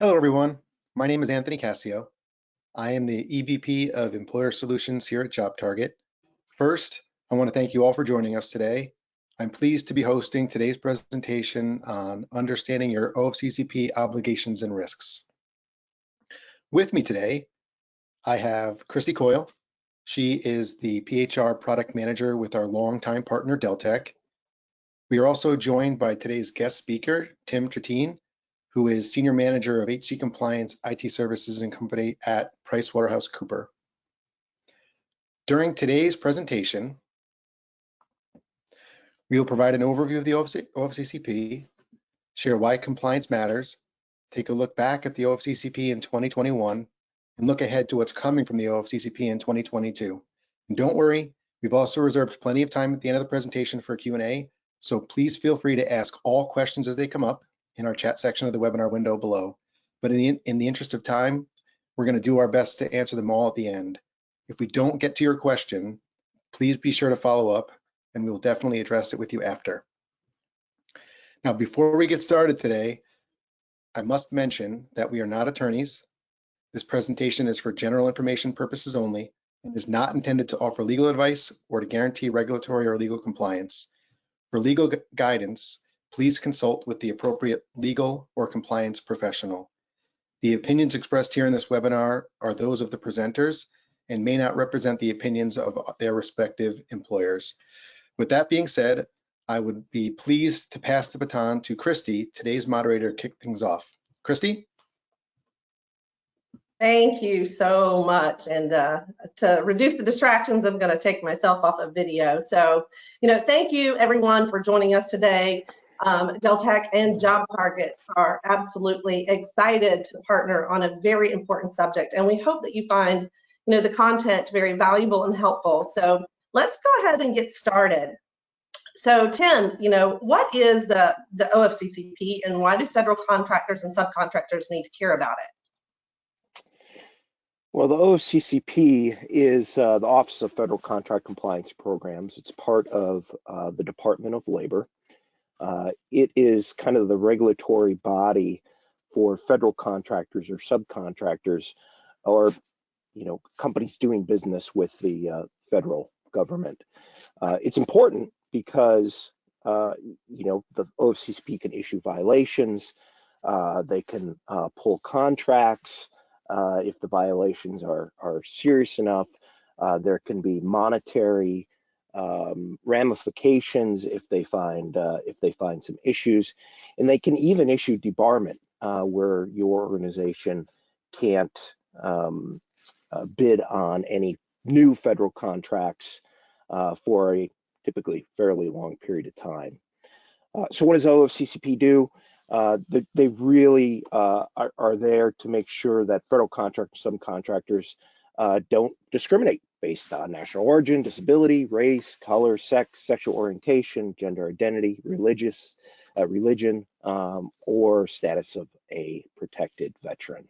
Hello, everyone. My name is Anthony Cassio. I am the EVP of Employer Solutions here at JobTarget. First, I want to thank you all for joining us today. I'm pleased to be hosting today's presentation on understanding your OFCCP obligations and risks. With me today, I have Christie Koile. She is the PHR product manager with our longtime partner, Deltek. We are also joined by today's guest speaker, Tim Trittin, who is Senior Manager of HC Compliance IT Services and Company at PricewaterhouseCoopers. During today's presentation, we will provide an overview of the OFCCP, share why compliance matters, take a look back at the OFCCP in 2021, and look ahead to what's coming from the OFCCP in 2022. And don't worry, we've also reserved plenty of time at the end of the presentation for Q&A, so please feel free to ask all questions as they come up in our chat section of the webinar window below. But in the interest of time, we're going to do our best to answer them all at the end. If we don't get to your question, please be sure to follow up and we will definitely address it with you after. Now, before we get started today, I must mention that we are not attorneys. This presentation is for general information purposes only and is not intended to offer legal advice or to guarantee regulatory or legal compliance. For legal guidance, please consult with the appropriate legal or compliance professional. The opinions expressed here in this webinar are those of the presenters and may not represent the opinions of their respective employers. With that being said, I would be pleased to pass the baton to Christie, today's moderator, to kick things off. Christie? Thank you so much. And to reduce the distractions, I'm going to take myself off of video. So, thank you everyone for joining us today. Deltek and JobTarget are absolutely excited to partner on a very important subject. And we hope that you find, the content very valuable and helpful. So let's go ahead and get started. So Tim, what is the OFCCP and why do federal contractors and subcontractors need to care about it? Well, the OFCCP is the Office of Federal Contract Compliance Programs. It's part of the Department of Labor. It is kind of the regulatory body for federal contractors or subcontractors, or companies doing business with the federal government. It's important because the OFCCP can issue violations. They can pull contracts. If the violations are serious enough, there can be monetary ramifications if they find some issues, and they can even issue debarment where your organization can't bid on any new federal contracts for a typically fairly long period of time. So what does OFCCP do? They really are there to make sure that federal contractors, subcontractors don't discriminate based on national origin, disability, race, color, sex, sexual orientation, gender identity, religion, or status of a protected veteran.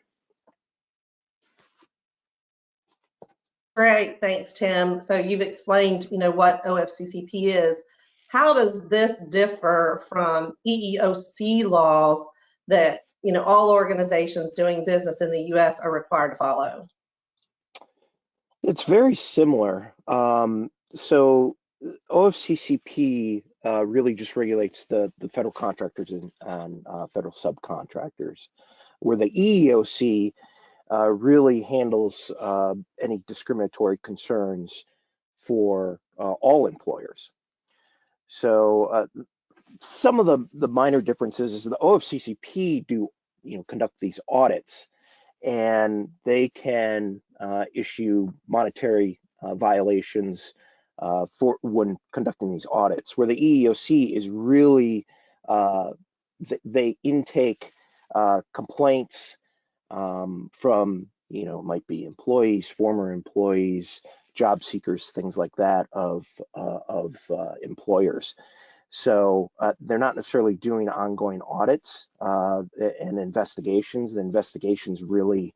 Great, thanks, Tim. So you've explained, what OFCCP is. How does this differ from EEOC laws that, all organizations doing business in the U.S. are required to follow? It's very similar. So OFCCP really just regulates the federal contractors and federal subcontractors, where the EEOC really handles any discriminatory concerns for all employers. So some of the minor differences is the OFCCP do conduct these audits, and they can issue monetary violations for when conducting these audits, where the EEOC is really they intake complaints from might be employees, former employees, job seekers, things like that of employers. So they're not necessarily doing ongoing audits and investigations. The investigations really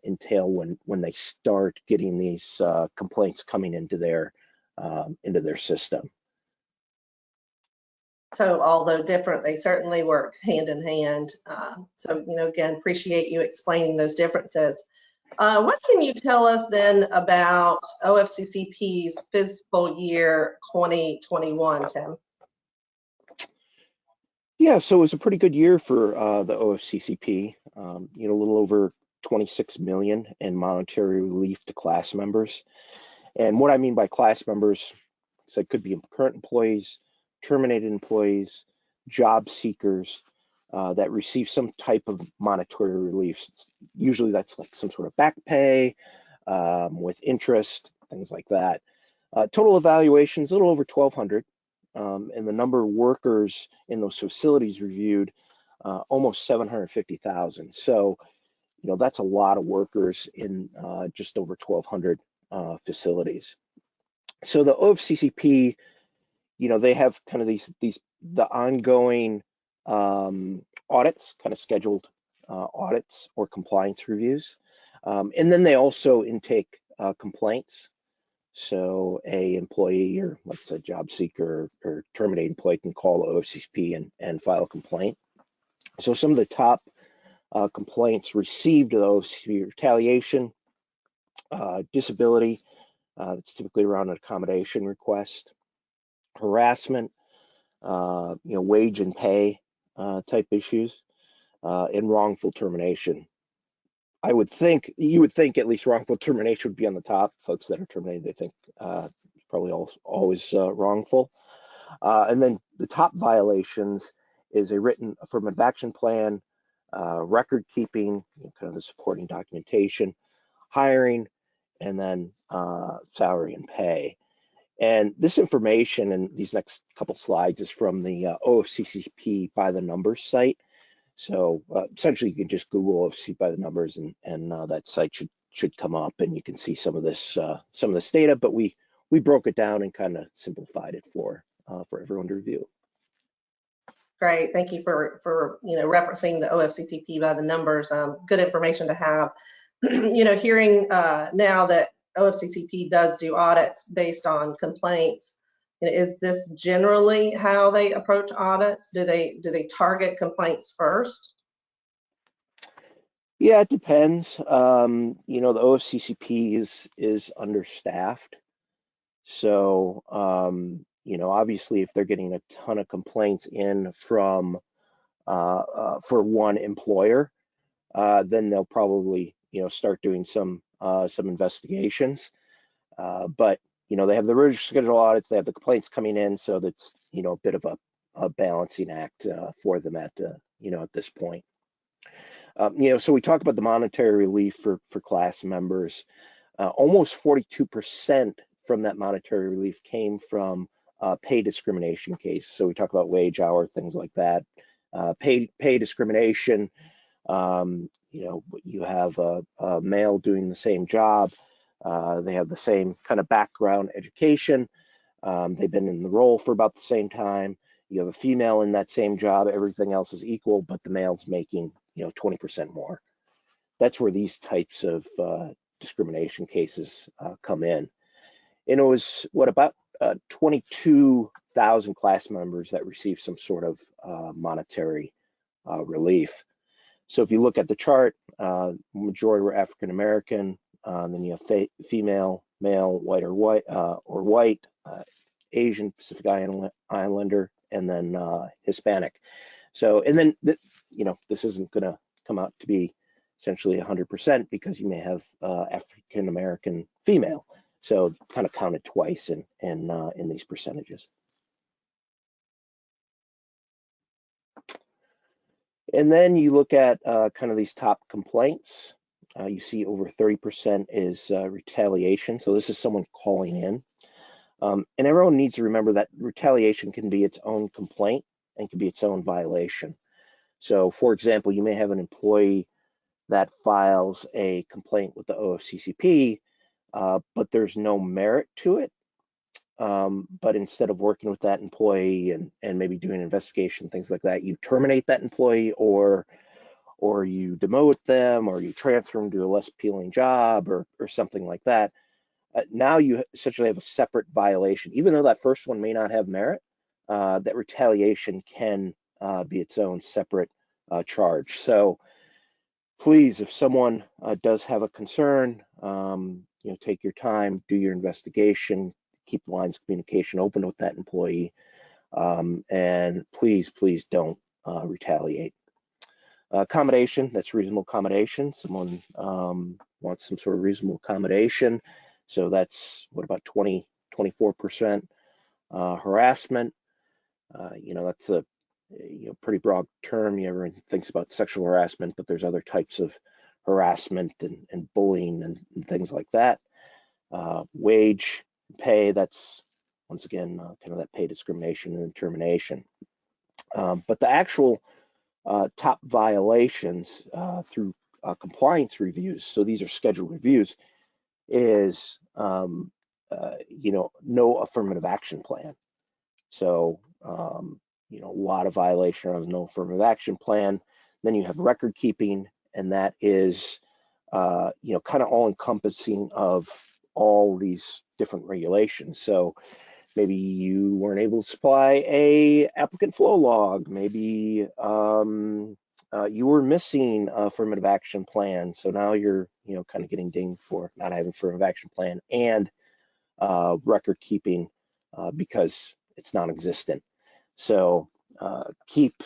entail when they start getting these complaints coming into their system. So although different, they certainly work hand in hand. So, again, appreciate you explaining those differences. What can you tell us then about OFCCP's fiscal year 2021, Tim? Yeah, so it was a pretty good year for the OFCCP. A little over 26 million in monetary relief to class members. And what I mean by class members, so it could be current employees, terminated employees, job seekers that receive some type of monetary relief. Usually that's like some sort of back pay with interest, things like that. Total evaluations, a little over 1,200. And the number of workers in those facilities reviewed, almost 750,000. So, that's a lot of workers in just over 1,200 facilities. So the OFCCP, they have kind of the ongoing audits, kind of scheduled audits or compliance reviews. And then they also intake complaints. So a employee or let's say job seeker or terminated employee can call the OFCCP and file a complaint. So some of the top complaints received of the OFCCP: retaliation, disability, it's typically around an accommodation request, harassment, wage and pay type issues, and wrongful termination. You would think at least wrongful termination would be on the top. Folks that are terminated, they think probably always wrongful. And then the top violations is a written affirmative action plan, record keeping, kind of the supporting documentation, hiring, and then salary and pay. And this information in these next couple slides is from the OFCCP by the numbers site. So essentially, you can just Google OFCCP by the numbers, and that site should come up, and you can see some of this data. But we broke it down and kind of simplified it for everyone to review. Great, thank you for referencing the OFCCP by the numbers. Good information to have. Hearing now that OFCCP does do audits based on complaints, is this generally how they approach audits? Do they target complaints first? Yeah, it depends. The OFCCP is understaffed, so obviously if they're getting a ton of complaints in from for one employer, then they'll probably start doing some investigations. But they have the regular schedule audits, they have the complaints coming in, so that's a bit of a balancing act for them at this point. So we talk about the monetary relief for class members. Almost 42% from that monetary relief came from pay discrimination case. So we talk about wage, hour, things like that. Pay discrimination. You have a male doing the same job. They have the same kind of background, education. They've been in the role for about the same time. You have a female in that same job. Everything else is equal, but the male's making 20% more. That's where these types of discrimination cases come in. And it was about 22,000 class members that received some sort of monetary relief. So if you look at the chart, majority were African American. Then you have female, male, white or white, Asian, Pacific Islander, and then Hispanic. So, and then this isn't going to come out to be essentially 100% because you may have African American female. So kind of counted twice in these percentages. And then you look at kind of these top complaints. You see over 30% is retaliation. So this is someone calling in. And everyone needs to remember that retaliation can be its own complaint and can be its own violation. So for example, you may have an employee that files a complaint with the OFCCP, but there's no merit to it. But instead of working with that employee and maybe doing an investigation, things like that, you terminate that employee or you demote them or you transfer them to a less appealing job or something like that. Now you essentially have a separate violation. Even though that first one may not have merit, that retaliation can be its own separate charge. So please, if someone does have a concern, take your time, do your investigation, keep the lines of communication open with that employee, and please don't retaliate. Accommodation, that's reasonable accommodation. Someone wants some sort of reasonable accommodation. So that's what, about 24% harassment. That's a pretty broad term. Everyone thinks about sexual harassment, but there's other types of harassment and bullying and things like that. Wage, pay, that's once again kind of that pay discrimination and termination. But the actual top violations through compliance reviews, so these are scheduled reviews, is no affirmative action plan. So a lot of violation of no affirmative action plan. Then you have record keeping, and that is kind of all encompassing of all these different regulations. So maybe you weren't able to supply a applicant flow log. Maybe you were missing a affirmative action plan. So now you're, kind of getting dinged for not having affirmative action plan and record keeping because it's non-existent. So keep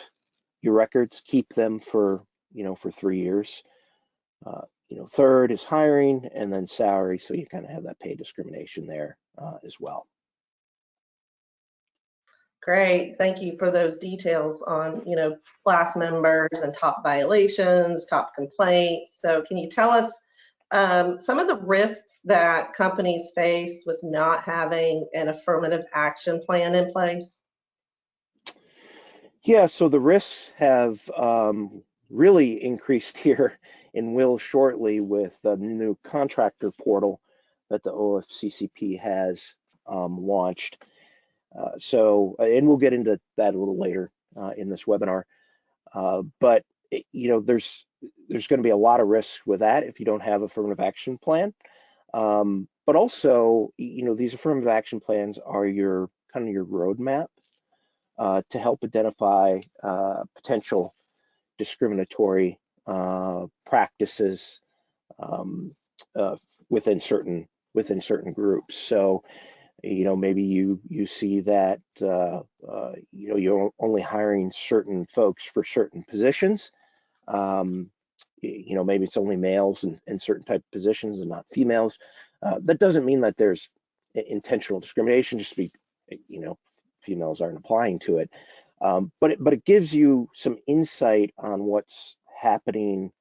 your records, keep them for 3 years. Third is hiring, and then salary. So you kind of have that pay discrimination there as well. Great, thank you for those details on, class members and top violations, top complaints. So can you tell us some of the risks that companies face with not having an affirmative action plan in place? Yeah, so the risks have really increased here and will shortly with the new contractor portal that the OFCCP has launched. And we'll get into that a little later in this webinar. But there's going to be a lot of risks with that if you don't have affirmative action plan. But also, these affirmative action plans are your kind of your roadmap to help identify potential discriminatory practices within certain groups. So maybe you see that you're only hiring certain folks for certain positions. Maybe it's only males in certain type of positions and not females. That doesn't mean that there's intentional discrimination, just be females aren't applying to it. But it gives you some insight on what's happening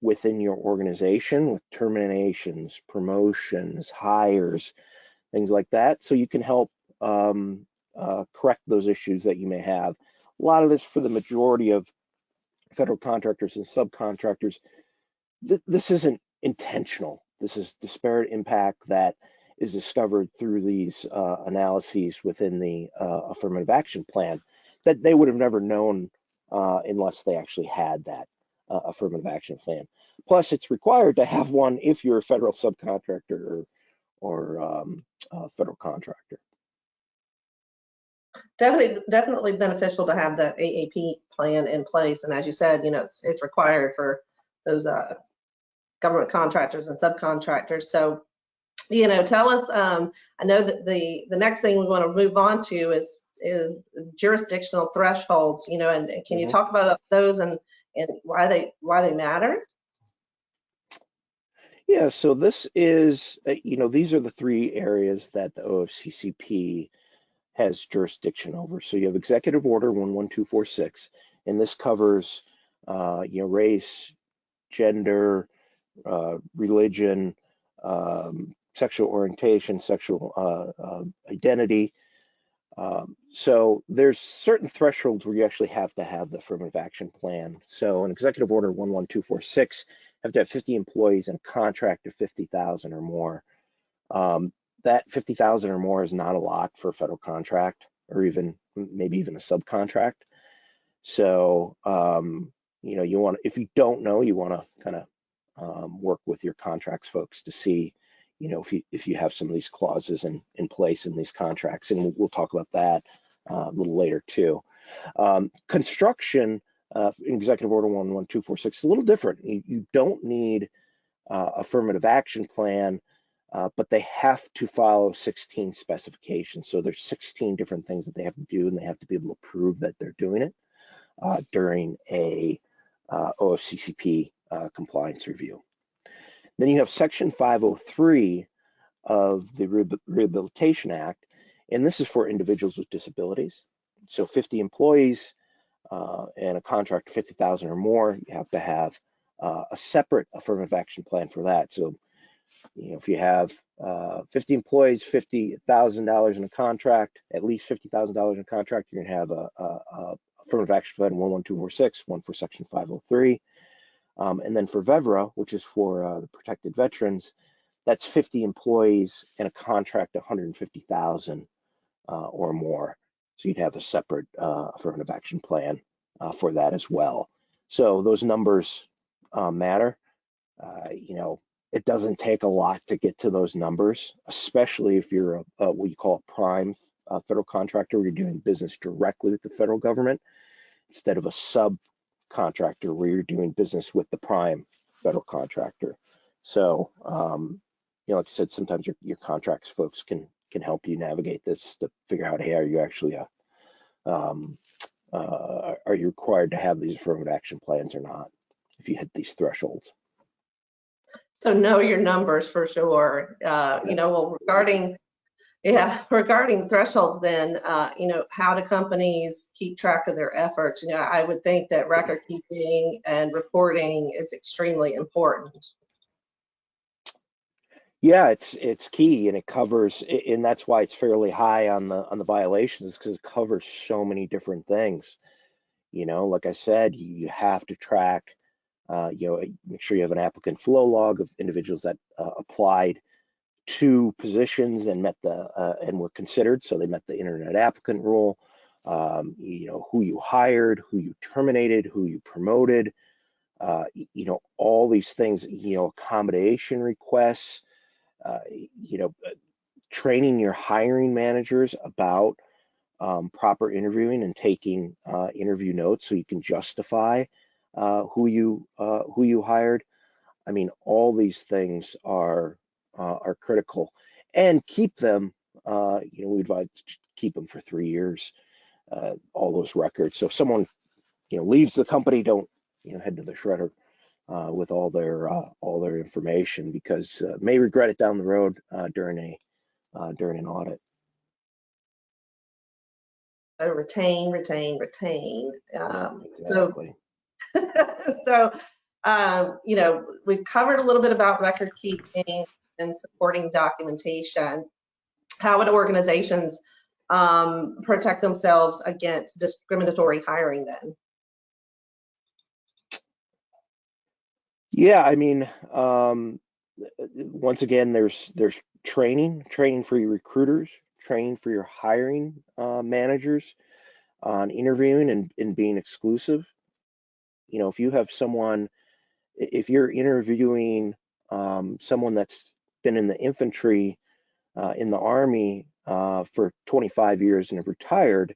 within your organization with terminations, promotions, hires, things like that. So you can help correct those issues that you may have. A lot of this for the majority of federal contractors and subcontractors, this isn't intentional. This is disparate impact that is discovered through these analyses within the affirmative action plan that they would have never known unless they actually had that affirmative action plan. Plus, it's required to have one if you're a federal subcontractor or federal contractor. Definitely beneficial to have the AAP plan in place. And as you said, it's required for those government contractors and subcontractors. So, tell us, I know that the next thing we want to move on to is jurisdictional thresholds, and can you talk about those and why they matter? Yeah, so this is, these are the 3 areas that the OFCCP has jurisdiction over. So you have Executive Order 11246, and this covers, race, gender, religion, sexual orientation, sexual identity. So there's certain thresholds where you actually have to have the affirmative action plan. So in Executive Order 11246, you have to have 50 employees and a contract of 50,000 or more. That 50,000 or more is not a lot for a federal contract or maybe even a subcontract. So, you want, if you don't know, you want to kind of work with your contracts folks to see, if you have some of these clauses in place in these contracts, and we'll talk about that a little later too. Construction, Executive Order 11246 is a little different. You don't need affirmative action plan, but they have to follow 16 specifications. So there's 16 different things that they have to do, and they have to be able to prove that they're doing it during a OFCCP compliance review. Then you have Section 503 of the Rehabilitation Act, and this is for individuals with disabilities. So 50 employees and a contract of 50,000 or more, you have to have a separate affirmative action plan for that. So, if you have 50 employees, $50,000 in a contract, at least $50,000 in a contract, you're gonna have a affirmative action plan 11246, one for Section 503. And then for VEVRA, which is for the protected veterans, that's 50 employees and a contract 150,000 or more. So you'd have a separate affirmative action plan for that as well. So those numbers matter. It doesn't take a lot to get to those numbers, especially if you're what you call a prime federal contractor, where you're doing business directly with the federal government, instead of a subcontractor where you're doing business with the prime federal contractor. So, like I said, sometimes your contracts folks can help you navigate this to figure out, hey, are you actually are you required to have these affirmative action plans or not if you hit these thresholds? So know your numbers for sure. Well, regarding thresholds, then, how do companies keep track of their efforts? I would think that record keeping and reporting is extremely important. Yeah, it's key, and it covers, and that's why it's fairly high on the violations, because it covers so many different things. Like I said, you have to track, make sure you have an applicant flow log of individuals that applied to positions and met and were considered, so they met the internet applicant rule. Who you hired, who you terminated, who you promoted, all these things. Accommodation requests. Training your hiring managers about proper interviewing and taking interview notes so you can justify who you hired. I mean, all these things are critical, and keep them. We advise keep them for 3 years. All those records. So if someone leaves the company, don't head to the shredder with all their information, because may regret it down the road during an audit. So retain. Exactly. So, we've covered a little bit about record keeping and supporting documentation. How would organizations protect themselves against discriminatory hiring then? Yeah, I mean, once again, there's training for your recruiters, training for your hiring managers on interviewing and being exclusive. If you have someone, if you're interviewing someone that's been in the infantry in the Army for 25 years and have retired,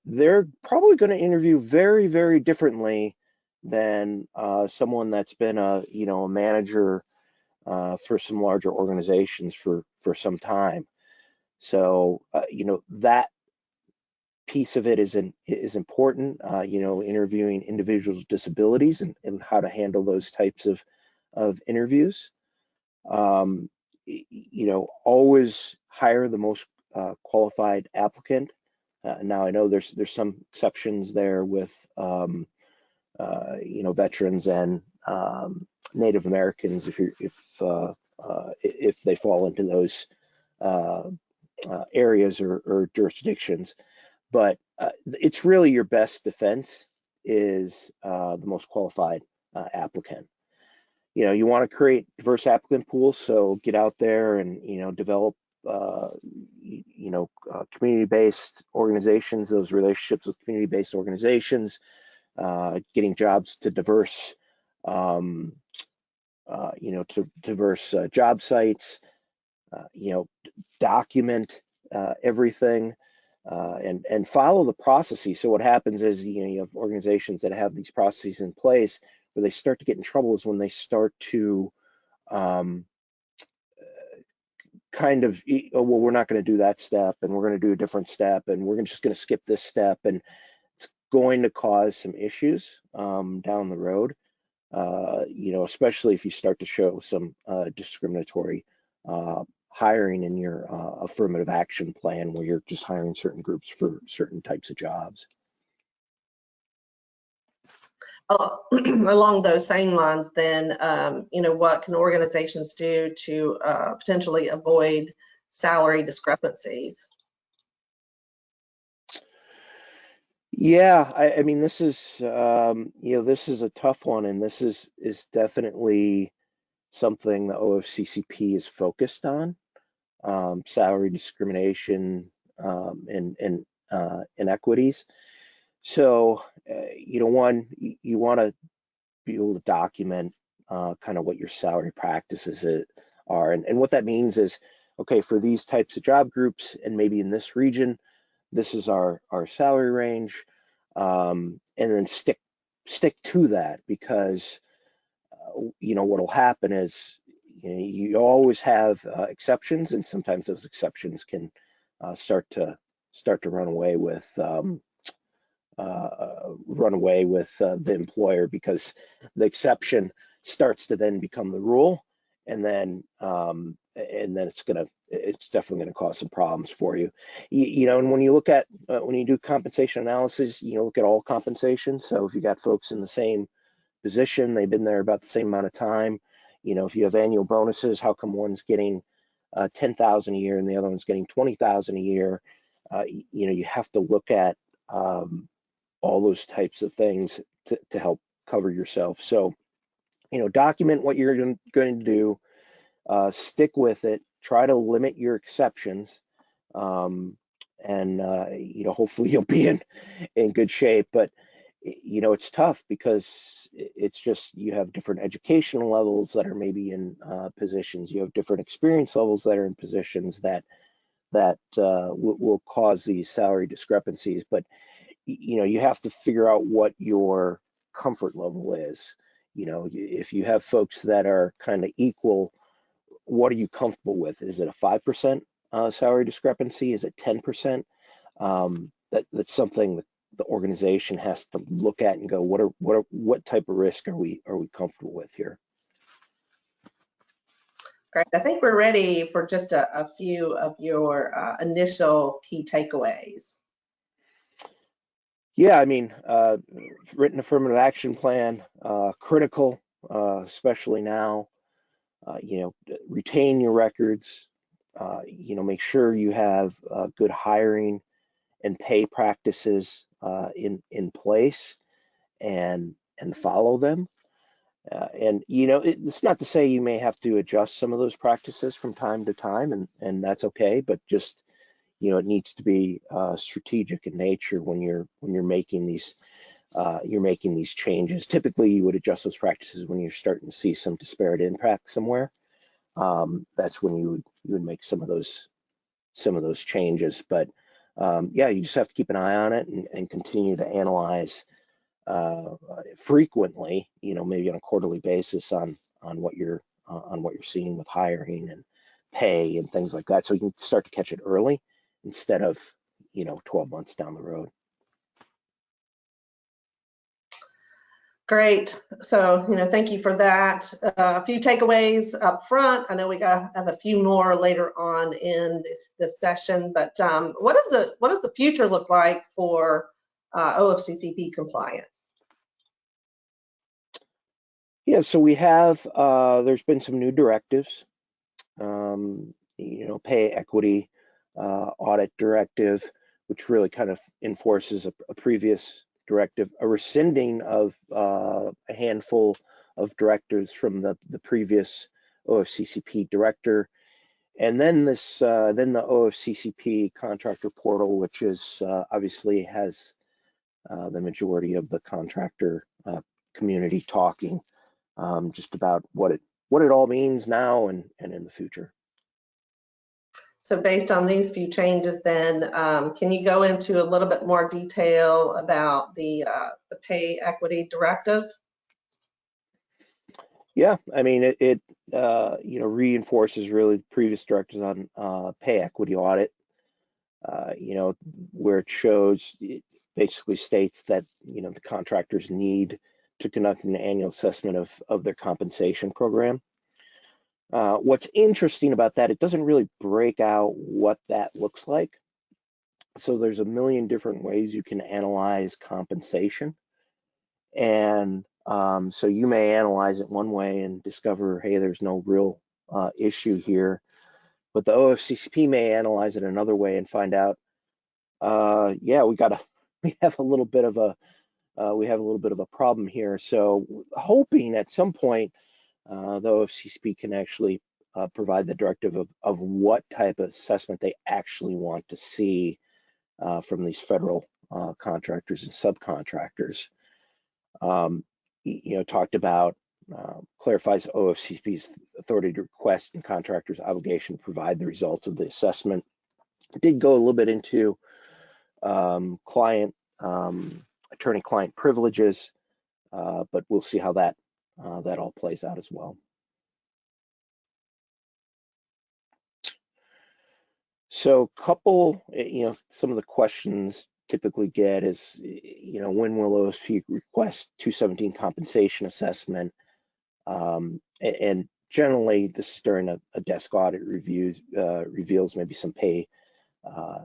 they're probably going to interview very, very differently than someone that's been a manager for some larger organizations for some time. So that piece of it is important. Interviewing individuals with disabilities and how to handle those types of interviews. Always hire the most qualified applicant. Now I know there's some exceptions there with veterans and Native Americans if they fall into those areas or jurisdictions, but it's really your best defense is the most qualified applicant. You want to create diverse applicant pools, so get out there and develop community-based organizations, those relationships with community-based organizations, getting jobs to diverse diverse job sites, document everything. and follow the processes. So what happens is, you have organizations that have these processes in place where they start to get in trouble is when they start to kind of, oh, well, we're not going to do that step, and we're going to do a different step, and we're just going to skip this step, and it's going to cause some issues down the road. Especially if you start to show some discriminatory hiring in your affirmative action plan, where you're just hiring certain groups for certain types of jobs. Along those same lines, then, what can organizations do to potentially avoid salary discrepancies? Yeah, I mean, this is, this is a tough one, and this is definitely something the OFCCP is focused on, salary discrimination and inequities. So, one, you want to be able to document kind of what your salary practices are. And what that means is, okay, for these types of job groups, and maybe in this region, this is our salary range, and then stick to that, because what'll happen is, you always have exceptions, and sometimes those exceptions can start to run away with the employer, because the exception starts to then become the rule, and then it's definitely gonna cause some problems for you. And when you look at when you do compensation analysis, look at all compensation. So if you got folks in the same position, they've been there about the same amount of time. If you have annual bonuses, how come one's getting 10,000 a year and the other one's getting 20,000 a year? You have to look at all those types of things to help cover yourself. So, document what you're going to do, stick with it, try to limit your exceptions, and hopefully you'll be in good shape. But it's tough, because it's just, you have different educational levels that are maybe in positions, you have different experience levels that are in positions that will cause these salary discrepancies. But you have to figure out what your comfort level is. If you have folks that are kind of equal, what are you comfortable with? Is it a 5% salary discrepancy? Is it 10%? That's something that the organization has to look at and go, what type of risk are we comfortable with here? Great. I think we're ready for just a few of your initial key takeaways. Yeah, I mean, written affirmative action plan, critical, especially now. Retain your records. Make sure you have good hiring and pay practices in place, and follow them. And it's not to say you may have to adjust some of those practices from time to time, and that's okay. But just it needs to be strategic in nature when you're making these changes. Typically, you would adjust those practices when you're starting to see some disparate impact somewhere. That's when you would make some of those changes. But yeah, you just have to keep an eye on it, and continue to analyze frequently, maybe on a quarterly basis, on what you're seeing with hiring and pay and things like that, so you can start to catch it early instead of 12 months down the road. Great. So, thank you for that. A few takeaways up front. I know we have a few more later on in this session, but what does the future look like for OFCCP compliance? Yeah, so we have, there's been some new directives, pay equity audit directive, which really kind of enforces a previous directive, a rescinding of a handful of directives from the previous OFCCP director. And then then the OFCCP contractor portal, which is obviously has the majority of the contractor community talking just about what it all means now and in the future. So based on these few changes, then can you go into a little bit more detail about the pay equity directive? Yeah, I mean, it reinforces really previous directives on pay equity audit. Where it shows, it basically states that the contractors need to conduct an annual assessment of their compensation program. What's interesting about that, it doesn't really break out what that looks like. So there's a million different ways you can analyze compensation. And so you may analyze it one way and discover, hey, there's no real issue here. But the OFCCP may analyze it another way and find out, yeah, we have a little bit of a problem here. So hoping at some point the OFCCP can actually provide the directive of what type of assessment they actually want to see from these federal contractors and subcontractors. Talked about clarifies OFCCP's authority to request and contractors' obligation to provide the results of the assessment. It did go a little bit into attorney-client privileges, but we'll see how that all plays out as well. So some of the questions typically get is, when will OSP request 217 compensation assessment? And generally, this is during a desk audit reveals maybe some pay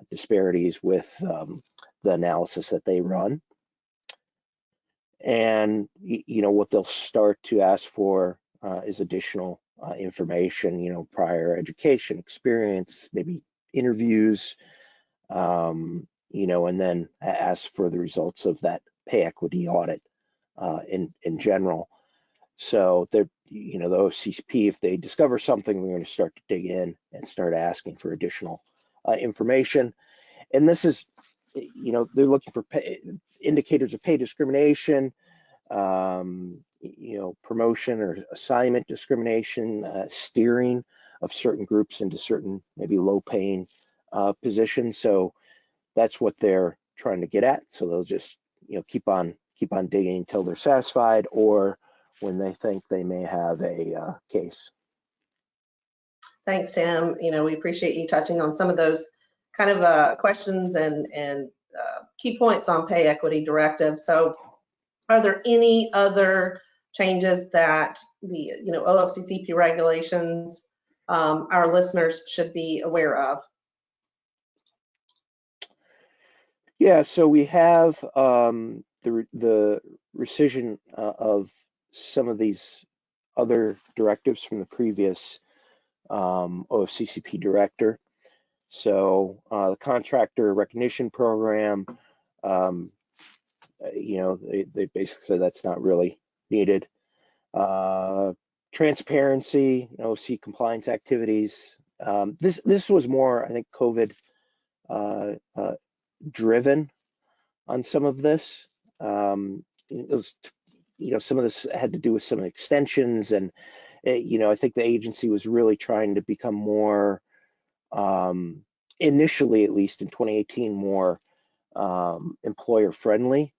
disparities with the analysis that they run. And, what they'll start to ask for is additional information, prior education, experience, maybe interviews, and then ask for the results of that pay equity audit in general. So the OFCCP, if they discover something, we're going to start to dig in and start asking for additional information. And this is, they're looking for indicators of pay discrimination, promotion or assignment discrimination, steering of certain groups into certain maybe low-paying positions. So that's what they're trying to get at. So they'll just keep on digging until they're satisfied, or when they think they may have a case. Thanks, Tim. We appreciate you touching on some of those kind of questions and key points on pay equity directive. So are there any other changes that the OFCCP regulations our listeners should be aware of? Yeah, so we have the rescission of some of these other directives from the previous OFCCP director. So the contractor recognition program, they basically said that's not really needed. Transparency, OC compliance activities. This was more, I think, COVID driven on some of this. It was, some of this had to do with some extensions, and I think the agency was really trying to become more, initially at least in 2018, more employer friendly.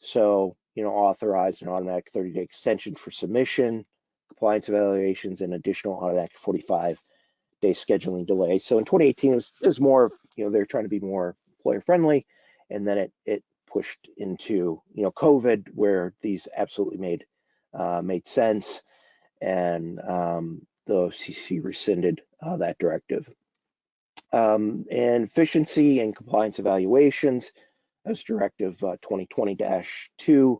So, authorized an automatic 30-day extension for submission, compliance evaluations, and additional automatic 45-day scheduling delay. So in 2018, it was more of, they're trying to be more employer friendly, and then it pushed into, COVID, where these absolutely made sense, and the OCC rescinded that directive. And efficiency and compliance evaluations, as Directive 2020-2,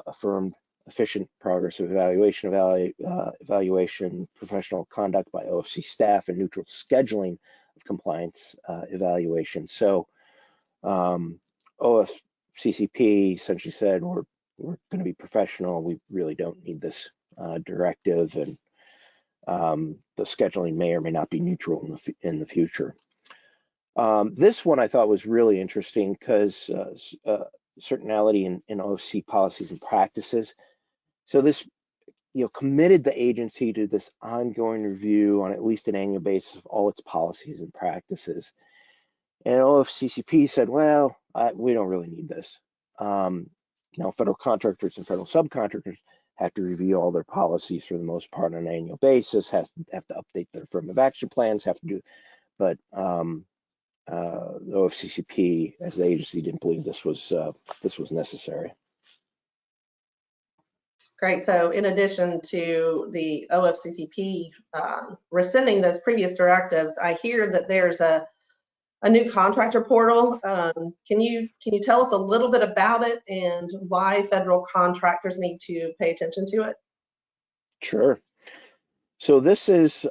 affirmed efficient progress of evaluation, professional conduct by OFC staff, and neutral scheduling of compliance evaluation. So OFCCP essentially said, we're going to be professional. We really don't need this directive, and the scheduling may or may not be neutral in the future. This one I thought was really interesting because certainty in OFC policies and practices. So this committed the agency to this ongoing review on at least an annual basis of all its policies and practices. And OFCCP said, well, we don't really need this. Now, federal contractors and federal subcontractors have to review all their policies for the most part on an annual basis, have to update their affirmative action plans, but the OFCCP, as the agency, didn't believe this was necessary. Great. So in addition to the OFCCP rescinding those previous directives, I hear that there's a new contractor portal. Can you tell us a little bit about it and why federal contractors need to pay attention to it? Sure. So this is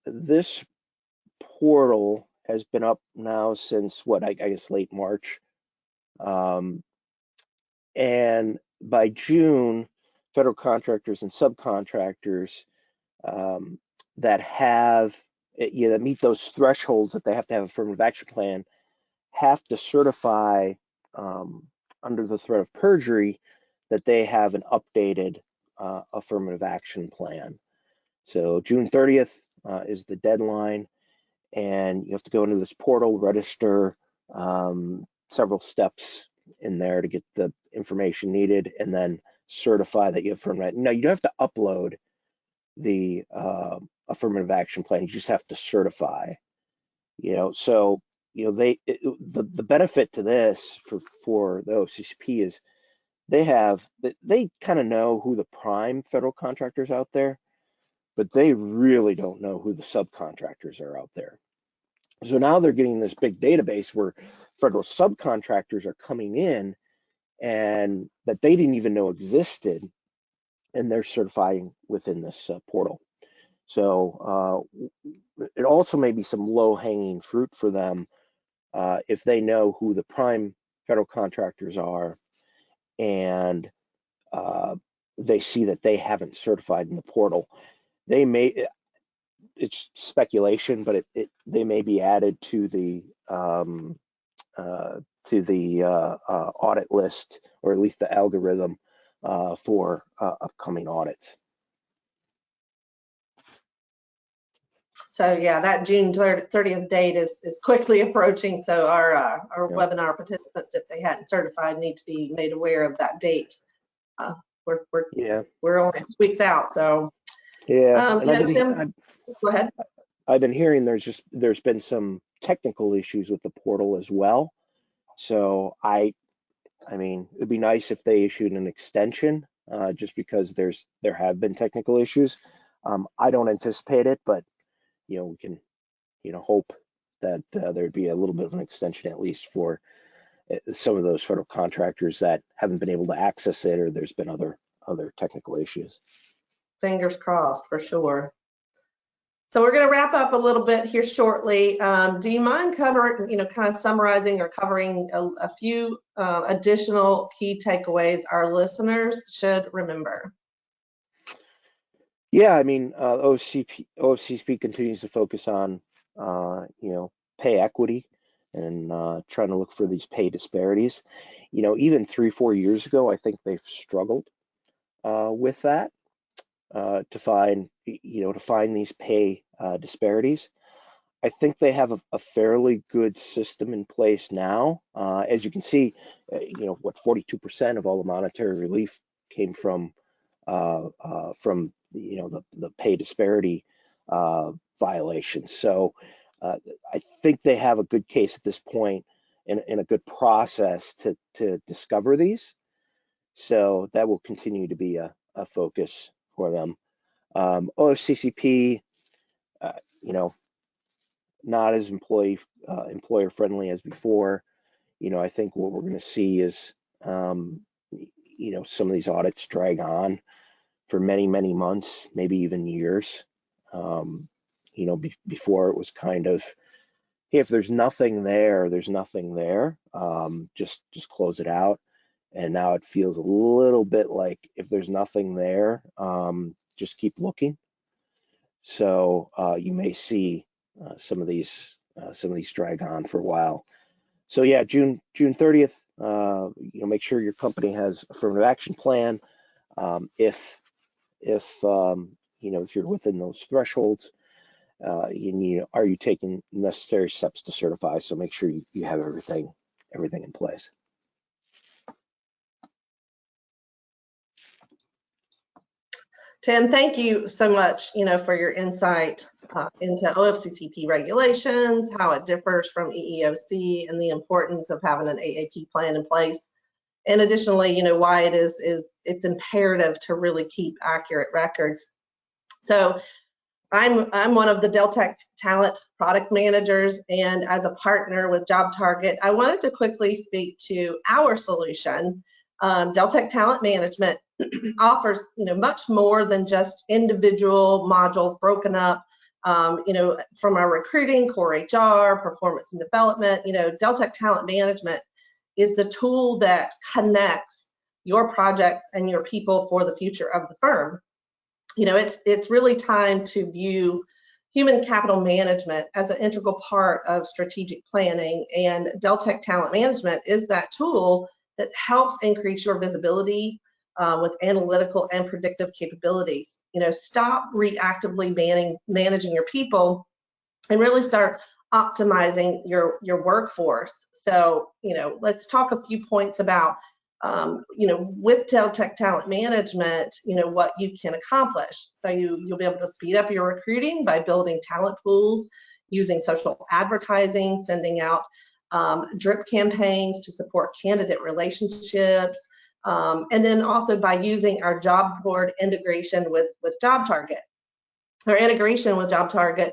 this portal has been up now since I guess late March, and by June, federal contractors and subcontractors that meet those thresholds that they have to have affirmative action plan have to certify under the threat of perjury that they have an updated affirmative action plan. So June 30th is the deadline, and you have to go into this portal, register, several steps in there to get the information needed, and then certify that you have affirmative. Now, you don't have to upload the affirmative action plan. You just have to certify. So the benefit to this for the OFCCP is they kind of know who the prime federal contractors out there, but they really don't know who the subcontractors are out there. So now they're getting this big database where federal subcontractors are coming in and that they didn't even know existed, and they're certifying within this portal. So it also may be some low-hanging fruit for them if they know who the prime federal contractors are, and they see that they haven't certified in the portal. They may, it's speculation, but they may be added to the audit list, or at least the algorithm for upcoming audits. So yeah, that June 30th date is quickly approaching. So our webinar participants, if they hadn't certified, need to be made aware of that date. We're only 6 weeks out. So yeah, Tim, go ahead. I've been hearing there's been some technical issues with the portal as well. So I mean, it'd be nice if they issued an extension, just because there have been technical issues. I don't anticipate it, but we can hope that there'd be a little bit of an extension, at least for some of those federal contractors that haven't been able to access it, or there's been other technical issues. Fingers crossed for sure. So we're going to wrap up a little bit here shortly. Do you mind covering, kind of summarizing or covering a few additional key takeaways our listeners should remember? Yeah, I mean, OFCCP continues to focus on, pay equity and trying to look for these pay disparities. Even 3-4 years ago, I think they've struggled with that to find these pay disparities. I think they have a fairly good system in place now. As you can see, 42% of all the monetary relief came from the pay disparity violations. So I think they have a good case at this point and a good process to discover these. So that will continue to be a focus for them. OFCCP, not as employer friendly as before. I think what we're going to see is some of these audits drag on for many, many months, maybe even years. Before it was kind of, hey, if there's nothing there, there's nothing there. Just close it out. And now it feels a little bit like if there's nothing there, just keep looking. So you may see some of these drag on for a while. So yeah, June 30th. Make sure your company has affirmative action plan. If you're within those thresholds, are you taking necessary steps to certify? So make sure you have everything in place. Tim, thank you so much, for your insight into OFCCP regulations, how it differs from EEOC, and the importance of having an AAP plan in place. And additionally, why it's imperative to really keep accurate records. So I'm one of the Deltek talent product managers, and as a partner with JobTarget, I wanted to quickly speak to our solution. Deltek Talent Management offers, much more than just individual modules broken up, from our recruiting, core HR, performance and development. Deltek Talent Management is the tool that connects your projects and your people for the future of the firm. It's really time to view human capital management as an integral part of strategic planning, and Deltek Talent Management is that tool that helps increase your visibility with analytical and predictive capabilities. Stop reactively managing your people and really start optimizing your workforce. So, let's talk a few points about with Deltek Talent Management, what you can accomplish. So you'll be able to speed up your recruiting by building talent pools, using social advertising, sending out drip campaigns to support candidate relationships, and then also by using our job board integration with JobTarget. Our integration with JobTarget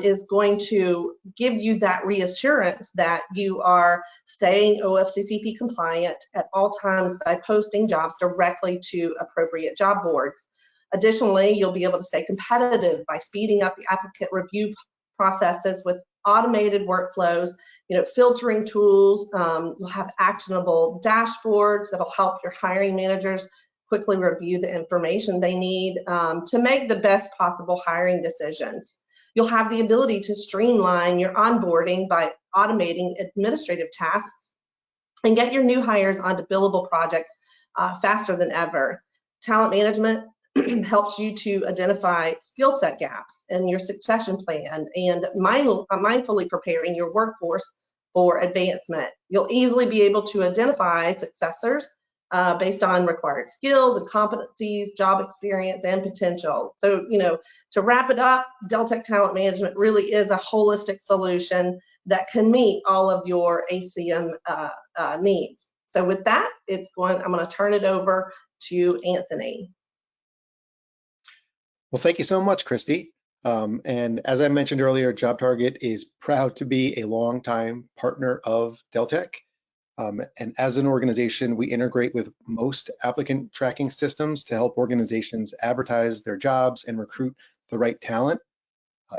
is going to give you that reassurance that you are staying OFCCP compliant at all times by posting jobs directly to appropriate job boards. Additionally, you'll be able to stay competitive by speeding up the applicant review processes with automated workflows, filtering tools. You'll have actionable dashboards that'll help your hiring managers quickly review the information they need to make the best possible hiring decisions. You'll have the ability to streamline your onboarding by automating administrative tasks and get your new hires onto billable projects faster than ever. Talent management helps you to identify skill set gaps in your succession plan and mindfully preparing your workforce for advancement. You'll easily be able to identify successors based on required skills and competencies, job experience, and potential. So, to wrap it up, Deltek Talent Management really is a holistic solution that can meet all of your ACM needs. So with that, I'm going to turn it over to Anthony. Well, thank you so much, Christie. And as I mentioned earlier, JobTarget is proud to be a longtime partner of Deltek. And as an organization, we integrate with most applicant tracking systems to help organizations advertise their jobs and recruit the right talent.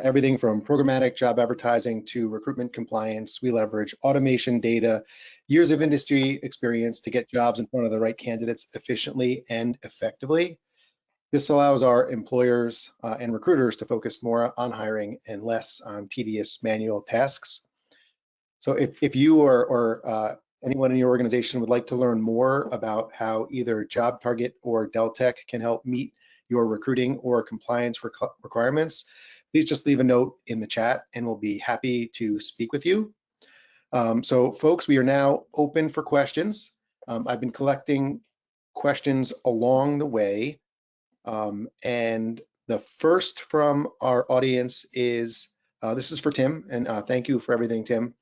Everything from programmatic job advertising to recruitment compliance, we leverage automation data, years of industry experience to get jobs in front of the right candidates efficiently and effectively. This allows our employers and recruiters to focus more on hiring and less on tedious manual tasks. So if you or anyone in your organization would like to learn more about how either JobTarget or Deltek can help meet your recruiting or compliance requirements, please just leave a note in the chat and we'll be happy to speak with you. So folks, we are now open for questions. I've been collecting questions along the way. And the first from our audience is, this is for Tim, and thank you for everything, Tim.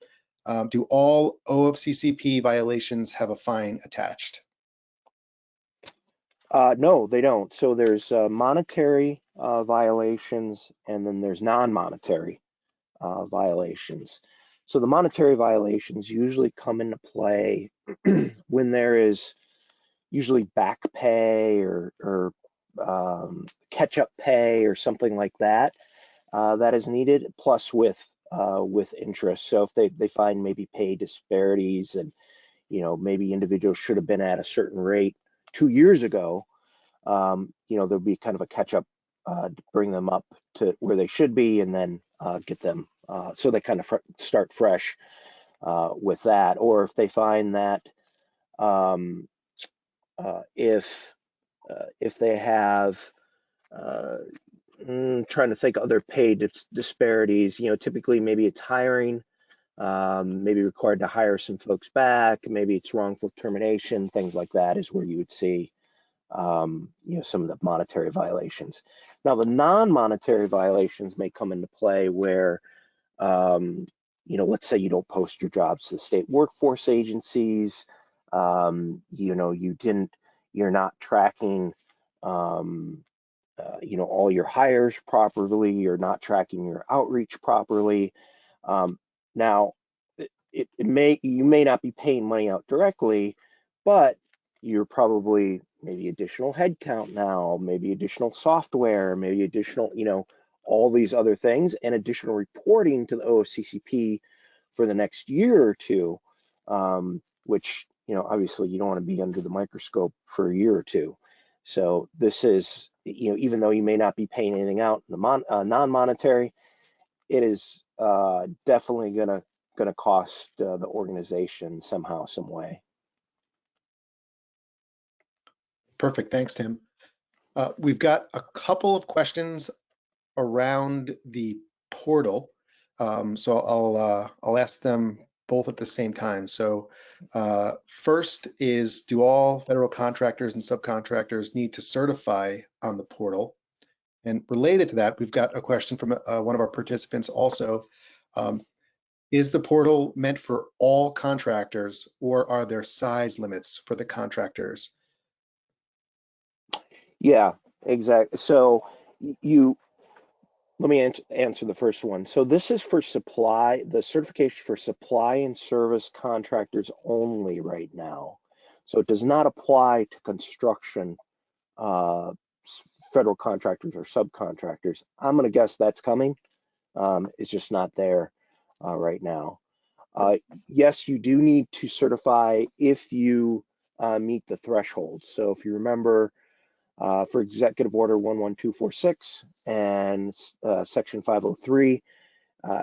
Do all OFCCP violations have a fine attached? No, they don't. So there's monetary violations, and then there's non-monetary violations. So the monetary violations usually come into play when there is usually back pay or catch-up pay or something like that that is needed, plus with interest. So if they find maybe pay disparities and maybe individuals should have been at a certain rate 2 years ago, there'll be kind of a catch-up to bring them up to where they should be, and then get them so they kind of start fresh with that. Or if they find that if if they have, trying to think other pay disparities, typically maybe it's hiring, maybe required to hire some folks back, maybe it's wrongful termination, things like that is where you would see some of the monetary violations. Now, the non-monetary violations may come into play where, let's say you don't post your jobs to the state workforce agencies, you're not tracking, all your hires properly, you're not tracking your outreach properly. Now, you may not be paying money out directly, but you're probably maybe additional headcount now, maybe additional software, maybe additional, all these other things, and additional reporting to the OFCCP for the next year or two, which, obviously you don't want to be under the microscope for a year or two. So this is, even though you may not be paying anything out in the non-monetary, it is definitely gonna cost the organization somehow, some way. Perfect. Thanks, Tim. We've got a couple of questions around the portal. So I'll ask them both at the same time. So first is, do all federal contractors and subcontractors need to certify on the portal? And related to that, we've got a question from one of our participants also. Is the portal meant for all contractors, or are there size limits for the contractors? Yeah, exactly. So let me answer the first one. So this is for supply, the certification for supply and service contractors only right now. So it does not apply to construction federal contractors or subcontractors. I'm going to guess that's coming. It's just not there right now. Yes, you do need to certify if you meet the threshold. So if you remember, for Executive Order 11246 and Section 503,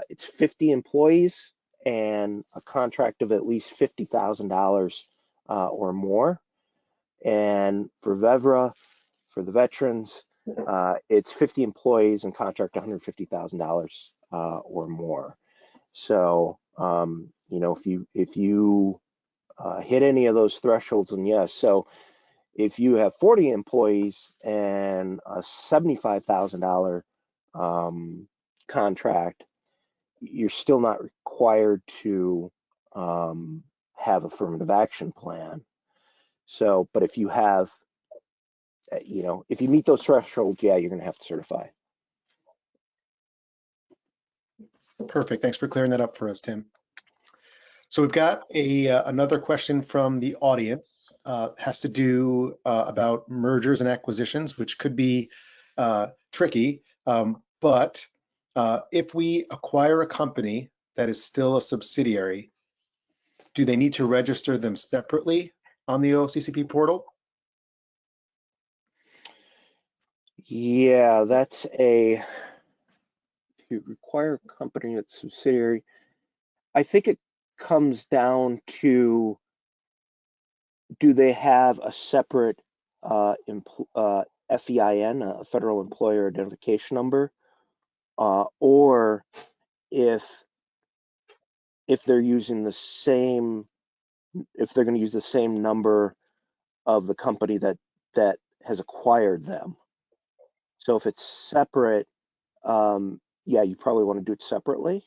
it's 50 employees and a contract of at least $50,000 or more. And for VEVRA, for the veterans, it's 50 employees and contract $150,000 or more. So, if you hit any of those thresholds, and yes, so if you have 40 employees and a $75,000 contract, you're still not required to have affirmative action plan. So, but if you have, if you meet those thresholds, yeah, you're going to have to certify. Perfect. Thanks for clearing that up for us, Tim. So we've got another question from the audience. Has to do about mergers and acquisitions, which could be tricky. But if we acquire a company that is still a subsidiary, do they need to register them separately on the OFCCP portal? Yeah, that's to require a company that's subsidiary. I think it comes down to, do they have a separate FEIN, a Federal Employer Identification Number, or if they're using the same, if they're going to use the same number of the company that has acquired them. So if it's separate, yeah, you probably want to do it separately.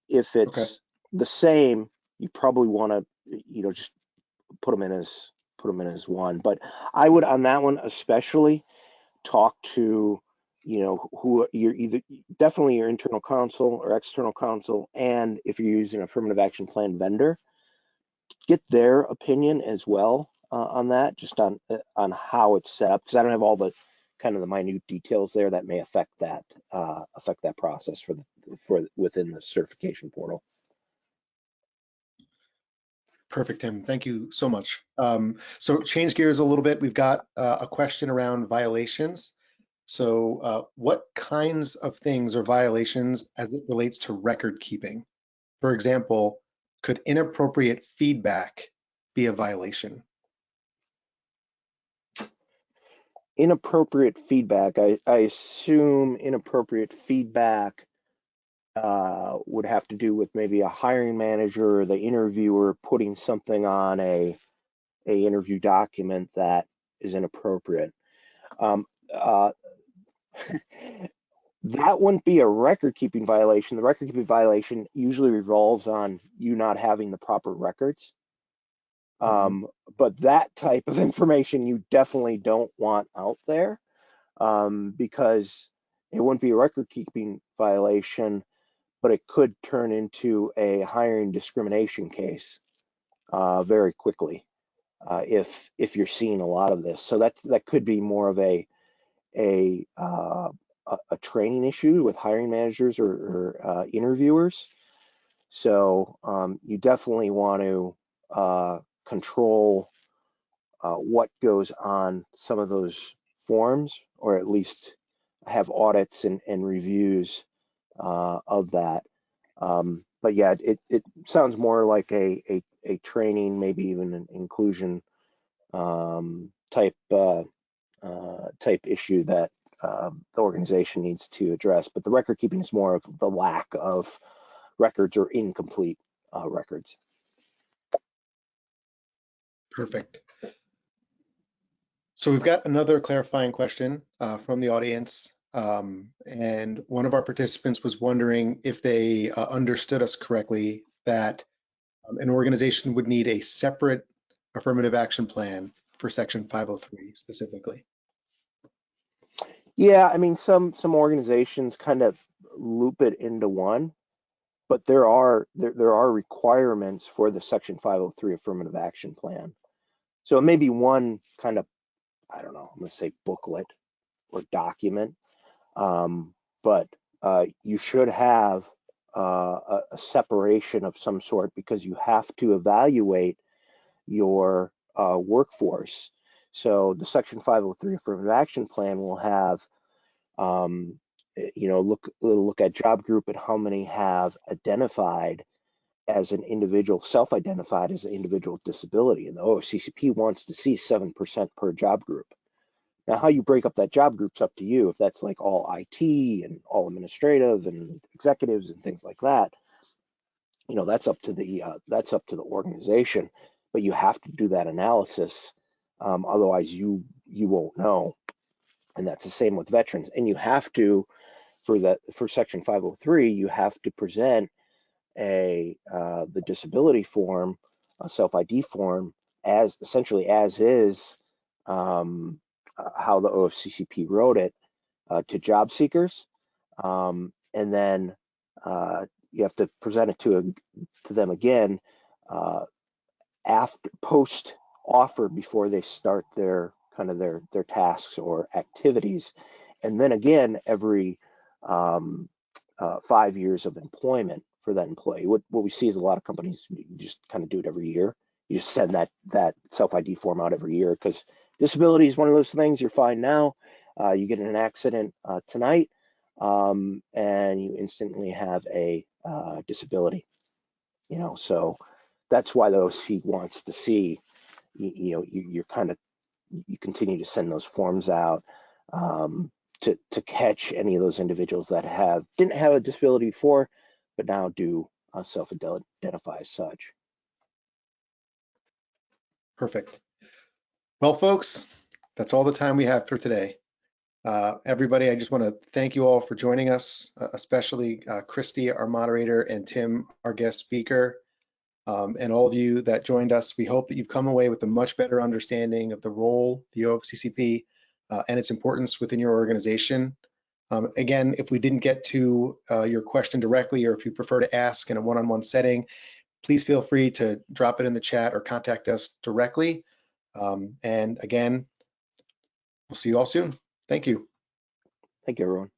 If it's the same, you probably want to, just put them in as one. But I would, on that one especially, talk to, who you're either definitely your internal counsel or external counsel, and if you're using an affirmative action plan vendor, get their opinion as well on that, just on how it's set up, because I don't have all the kind of the minute details there that may affect that process for within the certification portal. Perfect, Tim. Thank you so much. So change gears a little bit. We've got a question around violations. So what kinds of things are violations as it relates to record keeping? For example, could inappropriate feedback be a violation? inappropriate feedback, I assume inappropriate feedback would have to do with maybe a hiring manager or the interviewer putting something on a interview document that is inappropriate. That wouldn't be a record-keeping violation. The record-keeping violation usually revolves on you not having the proper records. But that type of information you definitely don't want out there, because it wouldn't be a record-keeping violation, but it could turn into a hiring discrimination case very quickly if you're seeing a lot of this. So that could be more of a training issue with hiring managers or interviewers. So you definitely want to control what goes on some of those forms, or at least have audits and reviews of that. But yeah, it sounds more like a training, maybe even an inclusion type issue that the organization needs to address. But the record keeping is more of the lack of records or incomplete records. Perfect. So we've got another clarifying question from the audience. And one of our participants was wondering if they understood us correctly, that an organization would need a separate affirmative action plan for Section 503 specifically. Yeah, I mean, some organizations kind of loop it into one, but there are requirements for the Section 503 affirmative action plan. So it may be one kind of, I don't know, I'm going to say booklet or document, but you should have a separation of some sort, because you have to evaluate your workforce. So the Section 503 affirmative action plan will have, look at job group and how many have identified as an individual, self-identified as an individual with disability. And the OFCCP wants to see 7% per job group. Now, how you break up that job group's up to you. If that's like all IT and all administrative and executives and things like that, that's up to the organization. But you have to do that analysis, otherwise you won't know. And that's the same with veterans. And you have to, for Section 503, you have to present the disability form, a self-ID form, as essentially as is, how the OFCCP wrote it, to job seekers, and then you have to present it to them again after post offer, before they start their tasks or activities, and then again every 5 years of employment for that employee. What we see is a lot of companies, you just kind of do it every year. You just send that self-ID form out every year, because disability is one of those things. You're fine now, you get in an accident tonight, and you instantly have a disability. So that's why the OC wants to see, you continue to send those forms out to catch any of those individuals that didn't have a disability before, but now do self-identify as such. Perfect. Well, folks, that's all the time we have for today. Everybody, I just want to thank you all for joining us, especially Christie, our moderator, and Tim, our guest speaker, and all of you that joined us. We hope that you've come away with a much better understanding of the role, the OFCCP, and its importance within your organization. Again, if we didn't get to your question directly, or if you prefer to ask in a one-on-one setting, please feel free to drop it in the chat or contact us directly. And again, we'll see you all soon. Thank you. Thank you, everyone.